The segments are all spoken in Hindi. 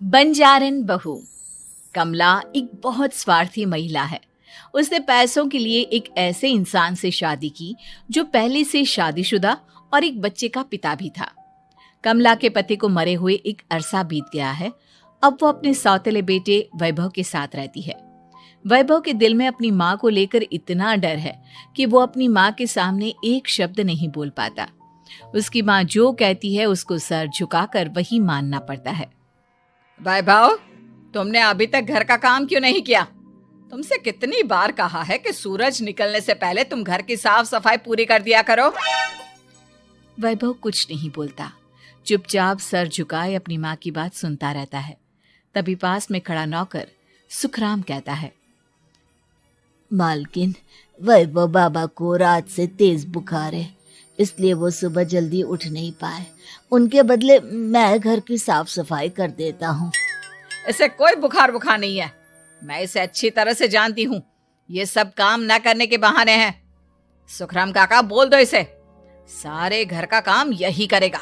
बंजारन बहू। कमला एक बहुत स्वार्थी महिला है। उसने पैसों के लिए एक ऐसे इंसान से शादी की जो पहले से शादीशुदा और एक बच्चे का पिता भी था। कमला के पति को मरे हुए एक अरसा बीत गया है। अब वो अपने सौतेले बेटे वैभव के साथ रहती है। वैभव के दिल में अपनी माँ को लेकर इतना डर है कि वो अपनी माँ के सामने एक शब्द नहीं बोल पाता। उसकी माँ जो कहती है उसको सर झुकाकर वही मानना पड़ता है। वैभव, तुमने अभी तक घर का काम क्यों नहीं किया? तुमसे कितनी बार कहा है कि सूरज निकलने से पहले तुम घर की साफ सफाई पूरी कर दिया करो। वैभव कुछ नहीं बोलता, चुपचाप सर झुकाए अपनी माँ की बात सुनता रहता है। तभी पास में खड़ा नौकर सुखराम कहता है, मालकिन, वैभव बाबा को रात से तेज बुखार है, इसलिए वो सुबह जल्दी उठ नहीं पाए। उनके बदले मैं घर की साफ सफाई कर देता हूँ। इसे कोई बुखार नहीं है। मैं इसे अच्छी तरह से जानती हूँ। ये सब काम न करने के बहाने हैं। सुखराम काका, बोल दो इसे, सारे घर का काम यही करेगा।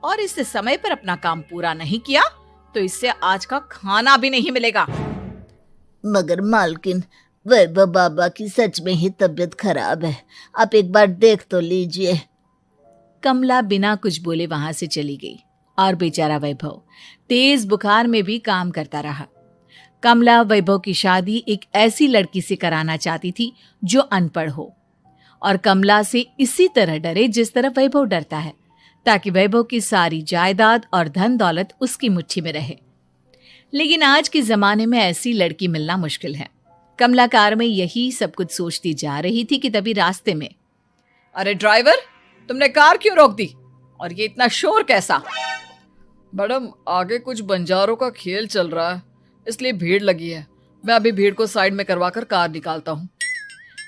और इससे समय पर अपना काम पूरा नहीं किया तो इससे आज का खाना भी नहीं मिलेगा। मगर मालकिन, वैभव बाबा की सच में ही तबीयत खराब है, आप एक बार देख तो लीजिए। कमला बिना कुछ बोले वहां से चली गई और बेचारा वैभव तेज बुखार में भी काम करता रहा। कमला वैभव की शादी एक ऐसी लड़की से कराना चाहती थी जो अनपढ़ हो और कमला से इसी तरह डरे जिस तरह वैभव डरता है, ताकि वैभव की सारी जायदाद और धन दौलत उसकी मुट्ठी में रहे। लेकिन आज के जमाने में ऐसी लड़की मिलना मुश्किल है। कमला कार में यही सब कुछ सोचती जा रही थी कि तभी रास्ते में, अरे ड्राइवर, तुमने कार क्यों रोक दी? और ये इतना शोर कैसा? मैडम, आगे कुछ बंजारों का खेल चल रहा है, इसलिए भीड़ लगी है। मैं अभी भीड़ को साइड में करवाकर कार निकालता हूँ।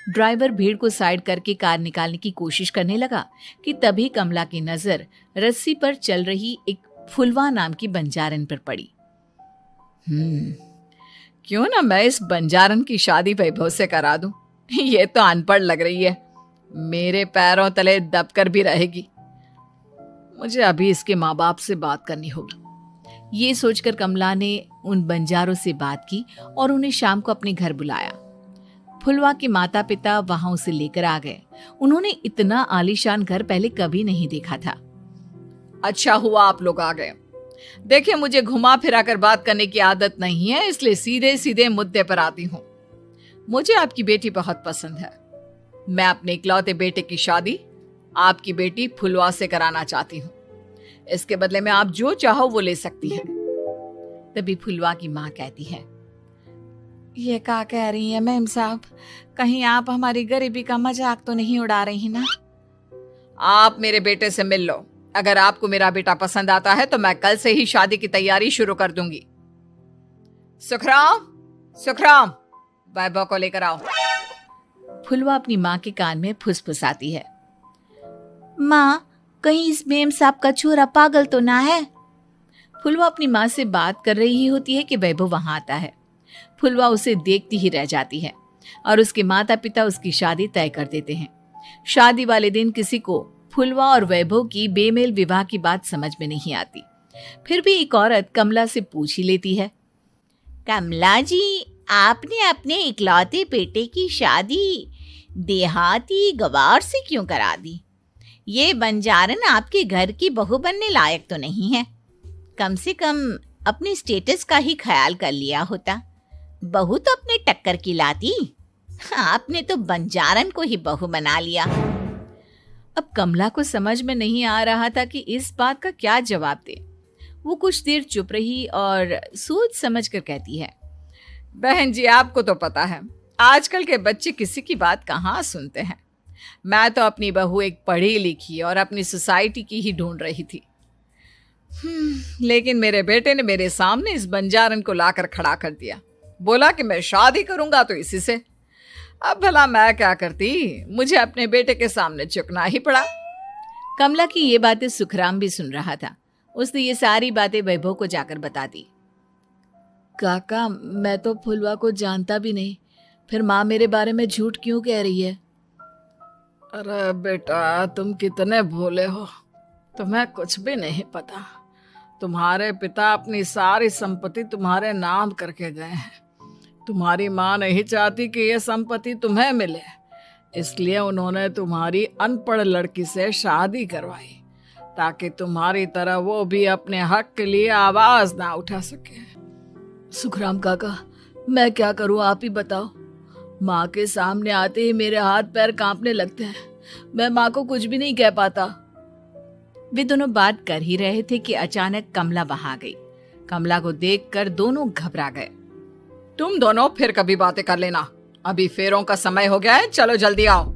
ड्राइवर भीड़ को साइड करके कार निकालने की कोशिश करने लगा कि तभी कमला की नजर रस्सी पर चल रही एक फुलवा नाम की बंजारन पर पड़ी। क्यों ना मैं इस बंजारन की शादी वैभव से करा दूं? ये तो अनपढ़ लग रही है, मेरे पैरों तले दबकर भी रहेगी। मुझे अभी इसके माँ बाप से बात करनी होगी। ये सोचकर कमला ने उन बंजारों से बात की और उन्हें शाम को अपने घर बुलाया। फुलवा के माता पिता वहां उसे लेकर आ गए। उन्होंने इतना आलीशान घर पहले कभी नहीं देखा था। अच्छा हुआ आप लोग आ गए। देखिए, मुझे घुमा फिरा कर बात करने की आदत नहीं है, इसलिए सीधे सीधे मुद्दे पर आती हूँ। मुझे आपकी बेटी बहुत पसंद है। मैं अपने इकलौते बेटे की शादी आपकी बेटी फुलवा से कराना चाहती हूँ। इसके बदले में आप जो चाहो वो ले सकती हैं। तभी फुलवा की माँ कहती है, ये क्या कह रही है मैम साहब? कहीं आप हमारी गरीबी का मजाक तो नहीं उड़ा रही ना? आप मेरे बेटे से मिल लो। अगर आपको मेरा बेटा पसंद आता है तो मैं कल से ही शादी की तैयारी शुरू कर दूंगी। सुखराम, वैभव को लेकर आओ। फुलवा अपनी माँ के कान में फुसफुसाती है, माँ, कहीं इस मेम साहब का छोरा पागल तो ना है? फुलवा अपनी माँ से बात कर रही होती है कि वैभव वहां आता है। फुलवा उसे देखती ही रह जाती है और उसके माता पिता उसकी शादी तय कर देते हैं। शादी वाले दिन किसी को फुलवा और वैभव की बेमेल विवाह की बात समझ में नहीं आती। फिर भी एक औरत कमला से पूछ ही लेती है, कमला जी, आपने अपने इकलौते बेटे की शादी देहाती गवार से क्यों करा दी? ये बंजारन आपके घर की बहू बनने लायक तो नहीं है। कम से कम अपने स्टेटस का ही ख्याल कर लिया होता। बहू तो अपने टक्कर की लाती, आपने तो बंजारन को ही बहू बना लिया। अब कमला को समझ में नहीं आ रहा था कि इस बात का क्या जवाब दे। वो कुछ देर चुप रही और सोच समझ कर कहती है, बहन जी, आपको तो पता है आजकल के बच्चे किसी की बात कहाँ सुनते हैं। मैं तो अपनी बहू एक पढ़ी लिखी और अपनी सोसाइटी की ही ढूंढ रही थी। लेकिन मेरे बेटे ने मेरे सामने इस बंजारन को लाकर खड़ा कर दिया। बोला कि मैं शादी करूंगा तो इसी से। अब भला मैं क्या करती, मुझे अपने बेटे के सामने झुकना ही पड़ा। कमला की ये बातें सुखराम भी सुन रहा था। उसने ये सारी बातें वैभव को जाकर बता दी। काका, मैं तो फुलवा को जानता भी नहीं, फिर माँ मेरे बारे में झूठ क्यों कह रही है? अरे बेटा, तुम कितने भोले हो, तुम्हें कुछ भी नहीं पता। तुम्हारे पिता अपनी सारी संपत्ति तुम्हारे नाम करके गए हैं। तुम्हारी माँ नहीं चाहती कि यह संपत्ति तुम्हें मिले, इसलिए उन्होंने तुम्हारी अनपढ़ लड़की से शादी करवाई ताकि तुम्हारी तरह वो भी अपने हक के लिए आवाज ना उठा सके। सुखराम काका, मैं क्या करूं, आप ही बताओ। माँ के सामने आते ही मेरे हाथ पैर कांपने लगते हैं। मैं माँ को कुछ भी नहीं कह पाता। वे दोनों बात कर ही रहे थे कि अचानक कमला वहां आ गई। कमला को देखकर दोनों घबरा गए। तुम दोनों फिर कभी बातें कर लेना, अभी फेरों का समय हो गया है, चलो जल्दी आओ।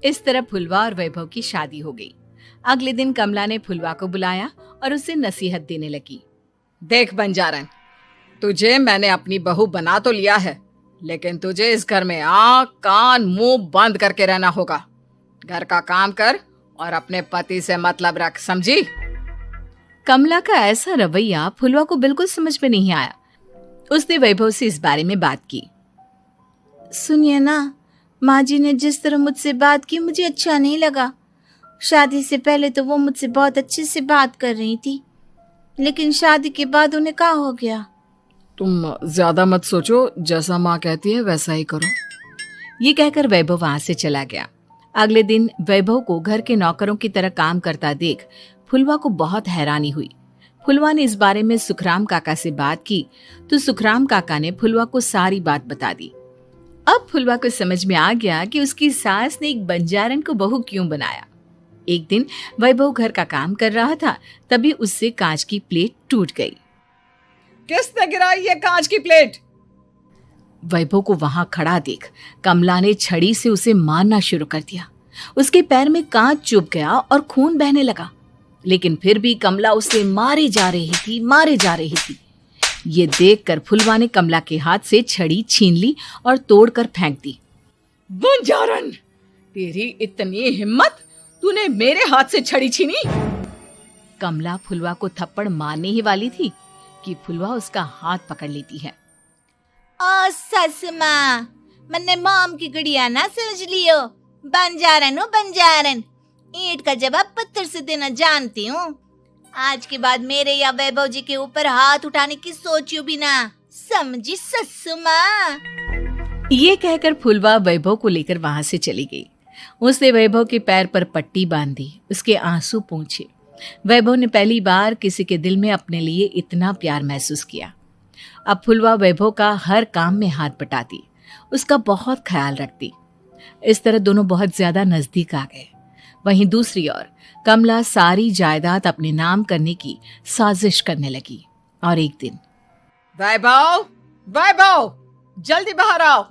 इस तरह फुलवा और वैभव की शादी हो गई। अगले दिन कमला ने फुलवा को बुलाया और उसे नसीहत देने लगी। देख बंजारन, तुझे मैंने अपनी बहू बना तो लिया है, लेकिन तुझे इस घर में आंख कान मुंह बंद करके रहना होगा। घर का काम कर और अपने पति से मतलब रख, समझी? कमला का ऐसा रवैया फुलवा को बिल्कुल समझ में नहीं आया। उसने वैभव से इस बारे में बात की। सुनिए ना, माँ जी ने जिस तरह मुझसे बात की मुझे अच्छा नहीं लगा। शादी से पहले तो वो मुझसे बहुत अच्छे से बात कर रही थी, लेकिन शादी के बाद उन्हें क्या हो गया? तुम ज्यादा मत सोचो, जैसा माँ कहती है वैसा ही करो। ये कहकर वैभव वहां से चला गया। अगले दिन वैभव को घर के नौकरों की तरह काम करता देख फुलवा को बहुत हैरानी हुई। फुलवा ने इस बारे में सुखराम काका से बात की तो सुखराम काका ने फुलवा को सारी बात बता दी। अब फुलवा को समझ में आ गया कि उसकी सास ने एक बंजारन को बहू क्यों बनाया। एक दिन वैभव घर का काम कर रहा था, तभी उससे कांच की प्लेट टूट गई। किसने गिराई ये कांच की प्लेट? वैभव को वहां खड़ा देख कमला ने छड़ी से उसे मारना शुरू कर दिया। उसके पैर में कांच चुभ गया और खून बहने लगा, लेकिन फिर भी कमला उसे मारे जा रही थी। ये देखकर फुलवा ने कमला के हाथ से छड़ी छीन ली और तोड़कर फेंक दी। बंजारन, तेरी इतनी हिम्मत, तूने मेरे हाथ से छड़ी छीनी? कमला फुलवा को थप्पड़ मारने ही वाली थी कि फुलवा उसका हाथ पकड़ लेती है। ओ सस माँ, मैंने मॉम की गुड़िया ना समझ लियो। बंजारन, ईंट का जवाब पत्थर से देना जानती हूँ। आज के बाद मेरे या वैभव जी के ऊपर हाथ उठाने की सोचियो भी ना, समझी ससु माँ? ये कहकर फुलवा वैभव को लेकर वहां से चली गई। उसने वैभव के पैर पर पट्टी बांधी, उसके आंसू पोंछे। वैभव ने पहली बार किसी के दिल में अपने लिए इतना प्यार महसूस किया। अब फुलवा वैभव का हर काम में हाथ बटाती, उसका बहुत ख्याल रखती। इस तरह दोनों बहुत ज्यादा नजदीक आ गए। वहीं दूसरी ओर कमला सारी जायदाद अपने नाम करने की साजिश करने लगी। और एक दिन, वैभव, जल्दी बाहर आओ।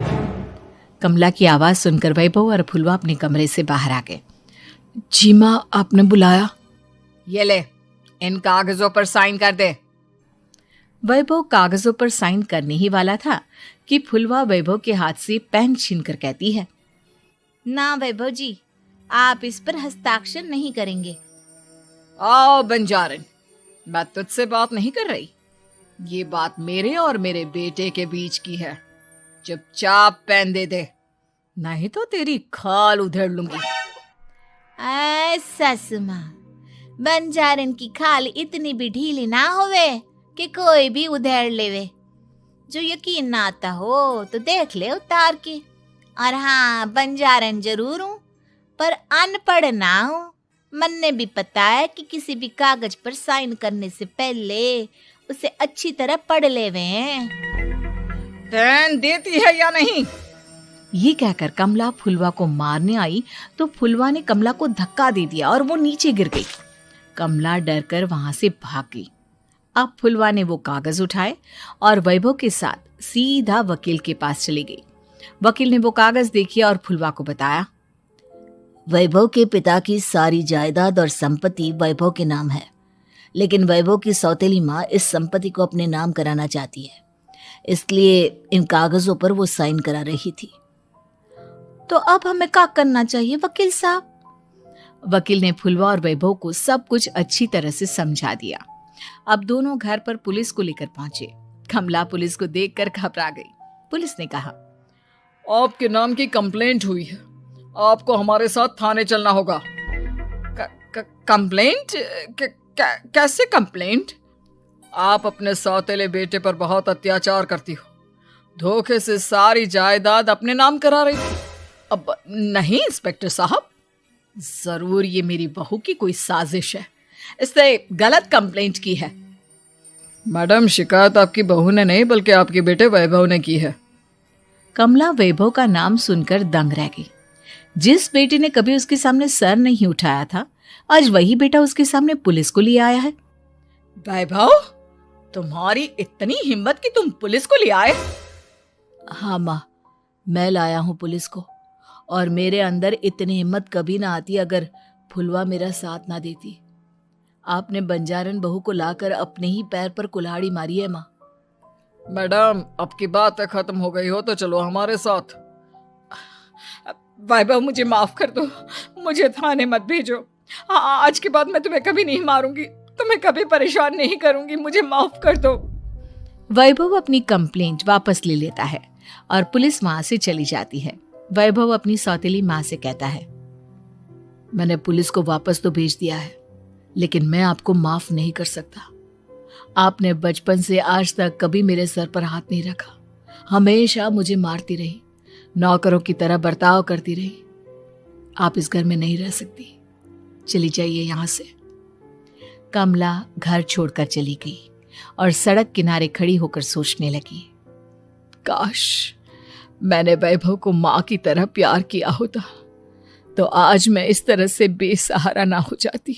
कमला की आवाज सुनकर वैभव और फुलवा अपने कमरे से बाहर आ गए। जी माँ, आपने बुलाया? ये ले, इन कागजों पर साइन कर दे। वैभव कागजों पर साइन करने ही वाला था कि फुलवा वैभव के हाथ से पेन छीनकर कहती है, ना वैभव जी, आप इस पर हस्ताक्षर नहीं करेंगे। आओ बंजारन, मैं तुझसे बात नहीं कर रही। ये बात मेरे और मेरे बेटे के बीच की है। चुपचाप पेन दे दे, नहीं तो तेरी खाल उधेड़ लूंगी। ससु माँ, बंजारन की खाल इतनी भी ढीली ना होवे कि कोई भी उधेड़ लेवे। जो यकीन ना आता हो तो देख ले उतार के। और हाँ, बंजारन जरूर हूँ पर अनपढ़ ना हूँ। मन्ने भी पता है कि किसी भी कागज पर साइन करने से पहले उसे अच्छी तरह पढ़ लेवे हैं। पेन देती है या नहीं? ये कहकर कमला फुलवा को मारने आई तो फुलवा ने कमला को धक्का दे दिया और वो नीचे गिर गई। कमला डरकर वहां से भाग गई। अब फुलवा ने वो कागज उठाए और वैभव के साथ सीधा वकील के पास चली गई। वकील ने वो कागज देखी और फुलवा को बताया, वैभव के पिता की सारी जायदाद और संपत्ति वैभव के नाम है, लेकिन वैभव की सौतेली माँ इस संपत्ति को अपने नाम कराना चाहती है, इसलिए इन कागजों पर वो साइन करा रही थी। तो अब हमें क्या करना चाहिए वकील साहब? वकील ने फुलवा और वैभव को सब कुछ अच्छी तरह से समझा दिया। अब दोनों घर पर पुलिस को लेकर पहुंचे। कमला पुलिस को देखकर घबरा गई। पुलिस ने कहा, आपके नाम की कंप्लेंट हुई है, आपको हमारे साथ थाने चलना होगा। कंप्लेंट? कैसे कंप्लेंट? आप अपने सौतेले बेटे पर बहुत अत्याचार करती हो, धोखे से सारी जायदाद अपने नाम करा रही थी। अब नहीं इंस्पेक्टर साहब, जरूर ये मेरी बहू की कोई साजिश है, इसने गलत कंप्लेंट की है। मैडम, शिकायत आपकी बहू ने नहीं बल्कि आपके बेटे वैभव ने की है। कमला वैभव का नाम सुनकर दंग रह गई। जिस बेटे ने कभी उसके सामने सर नहीं उठाया था, आज वही बेटा उसके सामने पुलिस को ले आया है। वैभव, तुम्हारी इतनी हिम्मत कि तुम पुलिस को ले आए? हाँ माँ, मैं लाया हूँ पुलिस को, और मेरे अंदर इतनी हिम्मत कभी ना आती अगर फुलवा मेरा साथ ना देती। आपने बंजारन बहू को लाकर अपने ही पैर पर कुल्हाड़ी मारी है माँ। मैडम, अब की बात खत्म हो गई हो तो चलो हमारे साथ। वैभव, मुझे माफ कर दो, मुझे थाने मत भेजो। आज के बाद मैं तुम्हें कभी नहीं मारूंगी, तुम्हें कभी परेशान नहीं करूंगी, मुझे माफ कर दो। वैभव अपनी कंप्लेंट वापस ले लेता है और पुलिस वहां से चली जाती है। वैभव अपनी सौतेली माँ से कहता है, मैंने पुलिस को वापस तो भेज दिया है, लेकिन मैं आपको माफ नहीं कर सकता। आपने बचपन से आज तक कभी मेरे सर पर हाथ नहीं रखा, हमेशा मुझे मारती रही, नौकरों की तरह बर्ताव करती रही। आप इस घर में नहीं रह सकती, चली जाइए यहां से। कमला घर छोड़कर चली गई और सड़क किनारे खड़ी होकर सोचने लगी, काश मैंने वैभव को माँ की तरह प्यार किया होता तो आज मैं इस तरह से बेसहारा ना हो जाती।